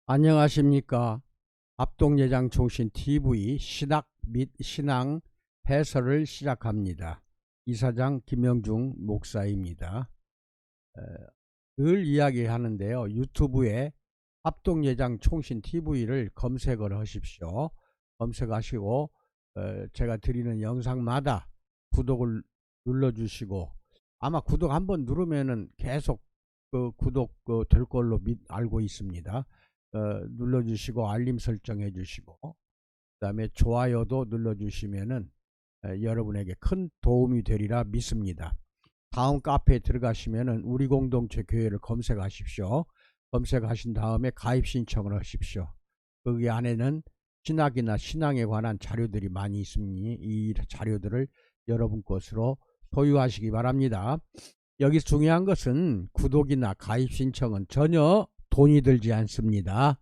안녕하십니까. 합동예장총신 TV 신학 및 신앙 해설을 시작합니다. 이사장 김영중 목사입니다. 늘 이야기하는데요. 유튜브에 합동예장총신 TV를 검색을 하십시오. 검색하시고 제가 드리는 영상마다 구독을 눌러주시고, 아마 구독 한번 누르면은 계속 구독 될 걸로 알고 있습니다. 눌러주시고 알림 설정해 주시고, 그 다음에 좋아요도 눌러주시면은 여러분에게 큰 도움이 되리라 믿습니다. 다음 카페에 들어가시면은 우리 공동체 교회를 검색하십시오. 검색하신 다음에 가입 신청을 하십시오. 거기 안에는 신학이나 신앙에 관한 자료들이 많이 있으니 이 자료들을 여러분 것으로 소유하시기 바랍니다. 여기서 중요한 것은 구독이나 가입 신청은 전혀 돈이 들지 않습니다.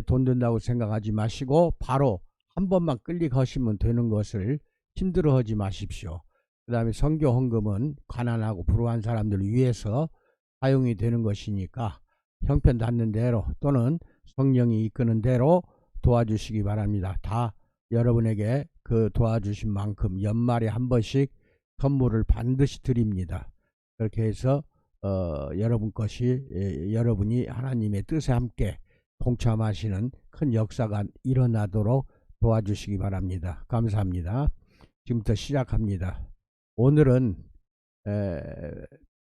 돈 든다고 생각하지 마시고 바로 한 번만 클릭하시면 되는 것을 힘들어하지 마십시오. 그 다음에 선교 헌금은 가난하고 불우한 사람들을 위해서 사용이 되는 것이니까 형편 닿는 대로 또는 성령이 이끄는 대로 도와주시기 바랍니다. 다 여러분에게 그 도와주신 만큼 연말에 한 번씩 선물을 반드시 드립니다. 그렇게 해서 여러분 것이 여러분이 하나님의 뜻에 함께 동참하시는 큰 역사가 일어나도록 도와주시기 바랍니다. 감사합니다. 지금부터 시작합니다. 오늘은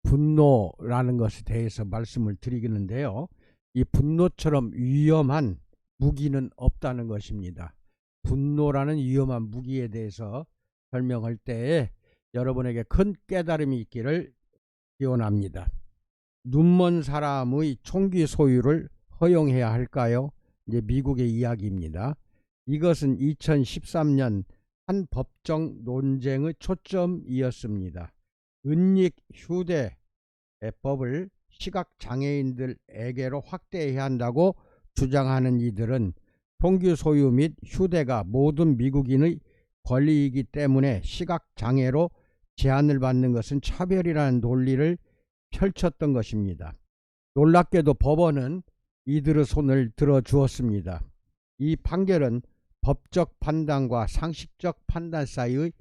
분노라는 것에 대해서 말씀을 드리겠는데요. 이 분노처럼 위험한 무기는 없다는 것입니다. 분노라는 위험한 무기에 대해서 설명할 때에 여러분에게 큰 깨달음이 있기를 기원합니다. 눈먼 사람의 총기 소유를 허용해야 할까요? 이제 미국의 이야기입니다. 이것은 2013년 한 법정 논쟁의 초점이었습니다. 은닉 휴대법을 시각장애인들에게로 확대해야 한다고 주장하는 이들은 총기 소유 및 휴대가 모든 미국인의 권리이기 때문에 시각장애로 제한을 받는 것은 차별이라는 논리를 펼쳤던 것입니다. 놀랍게도 법원은 이들의 손을 들어주었습니다. 이 판결은 법적 판단과 상식적 판단 사이의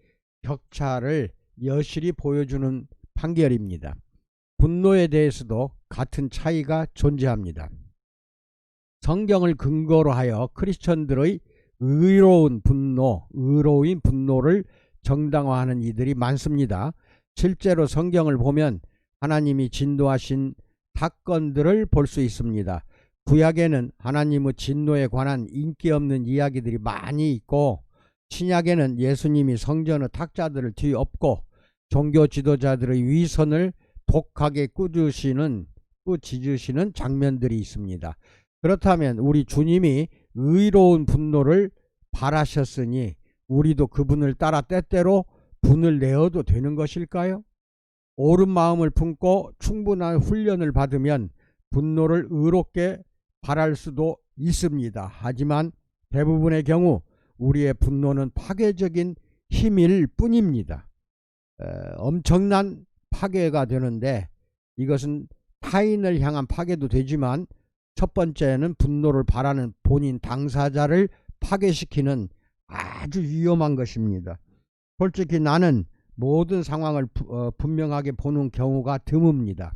격차를 여실히 보여주는 판결입니다. 분노에 대해서도 같은 차이가 존재합니다. 성경을 근거로 하여 크리스천들의 의로운 분노를 정당화하는 이들이 많습니다. 실제로 성경을 보면 하나님이 진노하신 사건들을 볼 수 있습니다. 구약에는 하나님의 진노에 관한 인기 없는 이야기들이 많이 있고, 신약에는 예수님이 성전의 탁자들을 뒤엎고 종교 지도자들의 위선을 독하게 꾸짖으시는 장면들이 있습니다. 그렇다면 우리 주님이 의로운 분노를 바라셨으니 우리도 그분을 따라 때때로 분을 내어도 되는 것일까요? 옳은 마음을 품고 충분한 훈련을 받으면 분노를 의롭게 발할 수도 있습니다. 하지만 대부분의 경우 우리의 분노는 파괴적인 힘일 뿐입니다. 엄청난 파괴가 되는데, 이것은 타인을 향한 파괴도 되지만 첫 번째는 분노를 바라는 본인 당사자를 파괴시키는 아주 위험한 것입니다. 솔직히 나는 모든 상황을 분명하게 보는 경우가 드뭅니다.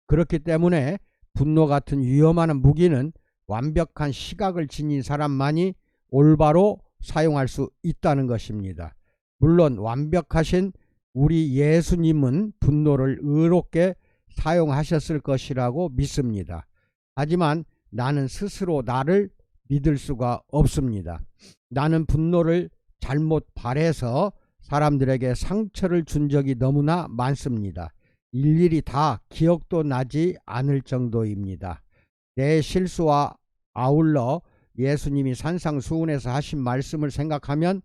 그렇기 때문에 분노 같은 위험한 무기는 완벽한 시각을 지닌 사람만이 올바로 사용할 수 있다는 것입니다. 물론 완벽하신 우리 예수님은 분노를 의롭게 사용하셨을 것이라고 믿습니다. 하지만 나는 스스로 나를 믿을 수가 없습니다. 나는 분노를 잘못 발해서 사람들에게 상처를 준 적이 너무나 많습니다. 일일이 다 기억도 나지 않을 정도입니다. 내 실수와 아울러 예수님이 산상수훈에서 하신 말씀을 생각하면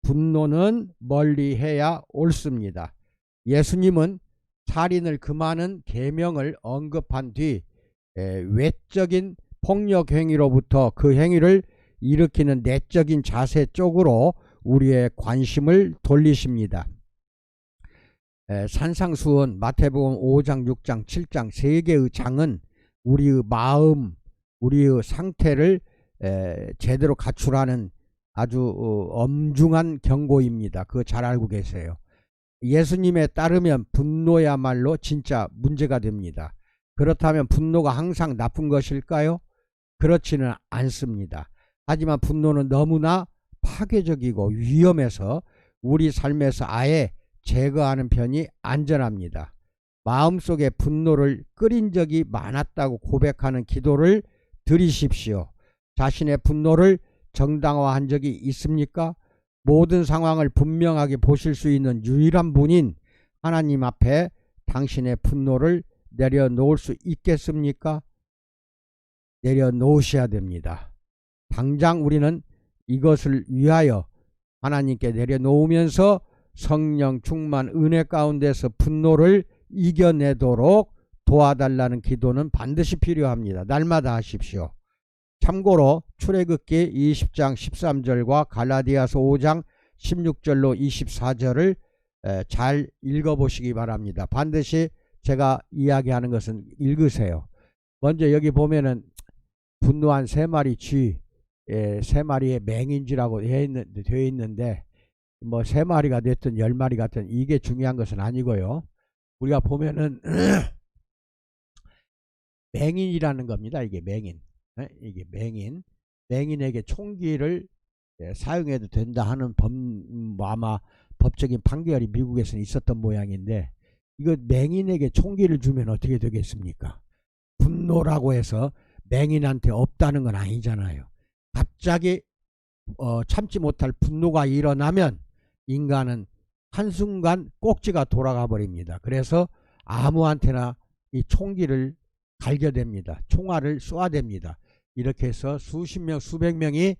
분노는 멀리해야 옳습니다. 예수님은 살인을 금하는 계명을 언급한 뒤 외적인 폭력 행위로부터 그 행위를 일으키는 내적인 자세 쪽으로 우리의 관심을 돌리십니다. 산상수훈, 마태복음 5장, 6장, 7장 세 개의 장은 우리의 마음, 우리의 상태를 제대로 갖추라는 아주 엄중한 경고입니다. 그거 잘 알고 계세요. 예수님에 따르면 분노야말로 진짜 문제가 됩니다. 그렇다면 분노가 항상 나쁜 것일까요? 그렇지는 않습니다. 하지만 분노는 너무나 파괴적이고 위험해서 우리 삶에서 아예 제거하는 편이 안전합니다. 마음속에 분노를 끓인 적이 많았다고 고백하는 기도를 드리십시오. 자신의 분노를 정당화한 적이 있습니까? 모든 상황을 분명하게 보실 수 있는 유일한 분인 하나님 앞에 당신의 분노를 내려놓을 수 있겠습니까? 내려놓으셔야 됩니다. 당장 우리는 이것을 위하여 하나님께 내려놓으면서 성령 충만 은혜 가운데서 분노를 이겨내도록 도와달라는 기도는 반드시 필요합니다. 날마다 하십시오. 참고로 출애굽기 20장 13절과 갈라디아서 5장 16절로 24절을 잘 읽어보시기 바랍니다. 반드시 제가 이야기하는 것은 읽으세요. 먼저 여기 보면은 분노한 세 마리 쥐, 세 마리의 맹인쥐라고 되어 있는데 뭐 세 마리가 됐든 10마리가 됐든 이게 중요한 것은 아니고요. 우리가 보면은 맹인이라는 겁니다. 이게 맹인. 이게 맹인에게 총기를 사용해도 된다 하는 아마 법적인 판결이 미국에서는 있었던 모양인데, 이거 맹인에게 총기를 주면 어떻게 되겠습니까? 분노라고 해서 맹인한테 없다는 건 아니잖아요. 갑자기 참지 못할 분노가 일어나면 인간은 한순간 꼭지가 돌아가 버립니다. 그래서 아무한테나 이 총기를 갈겨댑니다. 총알을 쏘아댑니다. 이렇게 해서 수십 명 수백 명이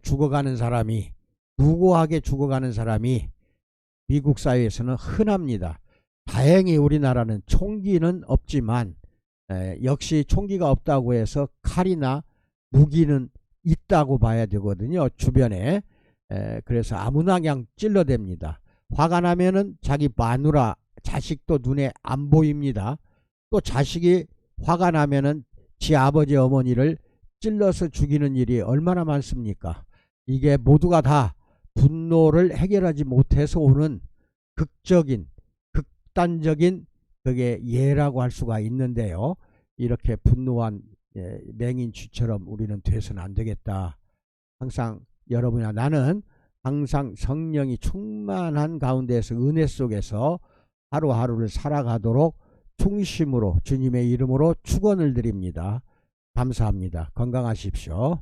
죽어가는 사람이, 무고하게 죽어가는 사람이 미국 사회에서는 흔합니다. 다행히 우리나라는 총기는 없지만 역시 총기가 없다고 해서 칼이나 무기는 있다고 봐야 되거든요. 주변에. 그래서 아무나 그냥 찔러댑니다. 화가 나면은 자기 마누라 자식도 눈에 안 보입니다. 또 자식이 화가 나면은 지 아버지 어머니를 찔러서 죽이는 일이 얼마나 많습니까? 이게 모두가 다 분노를 해결하지 못해서 오는 극단적인 그게 예라고 할 수가 있는데요. 이렇게 분노한 맹인쥐처럼 우리는 돼서는 안 되겠다. 항상 여러분이나 나는 항상 성령이 충만한 가운데서 은혜 속에서 하루하루를 살아가도록 중심으로 주님의 이름으로 축원을 드립니다. 감사합니다. 건강하십시오.